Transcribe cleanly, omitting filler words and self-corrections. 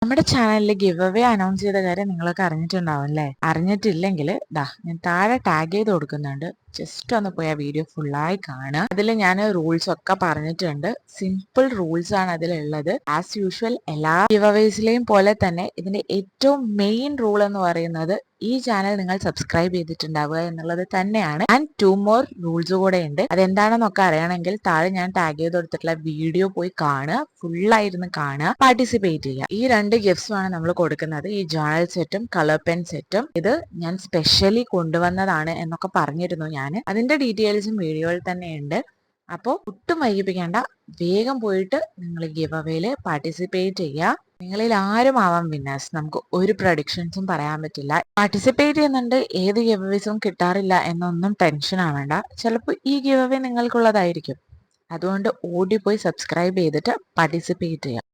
നമ്മുടെ ചാനലിൽ give away announce ചെയ്ത കാര്യം നിങ്ങളൊക്കെ അറിഞ്ഞിട്ടുണ്ടാവും അല്ലേ? അറിഞ്ഞിട്ടില്ലെങ്കിൽ ഞാൻ താഴെ ടാഗ് ചെയ്ത് കൊടുക്കുന്നുണ്ട്. ജസ്റ്റ് ഒന്ന് പോയി ആ വീഡിയോ ഫുള്ളായി കാണുക. അതിൽ ഞാൻ റൂൾസ് ഒക്കെ പറഞ്ഞിട്ടുണ്ട്. സിമ്പിൾ റൂൾസ് ആണ് അതിലുള്ളത്. ആസ് യൂഷ്വൽ എല്ലാ ഗിവ് അവേസിലെയും പോലെ തന്നെ ഇതിന്റെ ഏറ്റവും മെയിൻ റൂൾ എന്ന് പറയുന്നത് ഈ ചാനൽ നിങ്ങൾ സബ്സ്ക്രൈബ് ചെയ്തിട്ടുണ്ടാവുക എന്നുള്ളത് തന്നെയാണ്. ആൻഡ് 2 more റൂൾസ് കൂടെ ഉണ്ട്. അതെന്താണെന്നൊക്കെ അറിയണമെങ്കിൽ താഴെ ഞാൻ ടാഗ് ചെയ്ത് കൊടുത്തിട്ടുള്ള വീഡിയോ പോയി കാണുക, ഫുള്ളായിരുന്നു കാണുക, പാർട്ടിസിപ്പേറ്റ് ചെയ്യുക. ഈ 2 ഗിഫ്റ്റ്സുമാണ് നമ്മൾ കൊടുക്കുന്നത്. ഈ ജേർണൽ സെറ്റും കളർ പെൻ സെറ്റും. ഇത് ഞാൻ സ്പെഷ്യലി കൊണ്ടുവന്നതാണ് എന്നൊക്കെ പറഞ്ഞിരുന്നു ഞാൻ. അതിന്റെ ഡീറ്റെയിൽസും വീഡിയോയിൽ തന്നെയുണ്ട്. അപ്പോൾ ഒട്ടും വൈകിപ്പിക്കേണ്ട, വേഗം പോയിട്ട് നിങ്ങൾ ഗിവ് അവേയില് പാർട്ടിസിപ്പേറ്റ് ചെയ്യുക. നിങ്ങളിൽ ആരും ആവാം വിന്നേഴ്സ്. നമുക്ക് ഒരു പ്രഡിക്ഷൻസും പറയാൻ പറ്റില്ല. പാർട്ടിസിപ്പേറ്റ് ചെയ്യുന്നുണ്ട്, ഏത് ഗിവ് അവേസും കിട്ടാറില്ല എന്നൊന്നും ടെൻഷൻ ആവേണ്ട. ചിലപ്പോൾ ഈ ഗിവ് അവേ നിങ്ങൾക്കുള്ളതായിരിക്കും. അതുകൊണ്ട് ഓടിപ്പോയി സബ്സ്ക്രൈബ് ചെയ്തിട്ട് പാർട്ടിസിപ്പേറ്റ് ചെയ്യുക.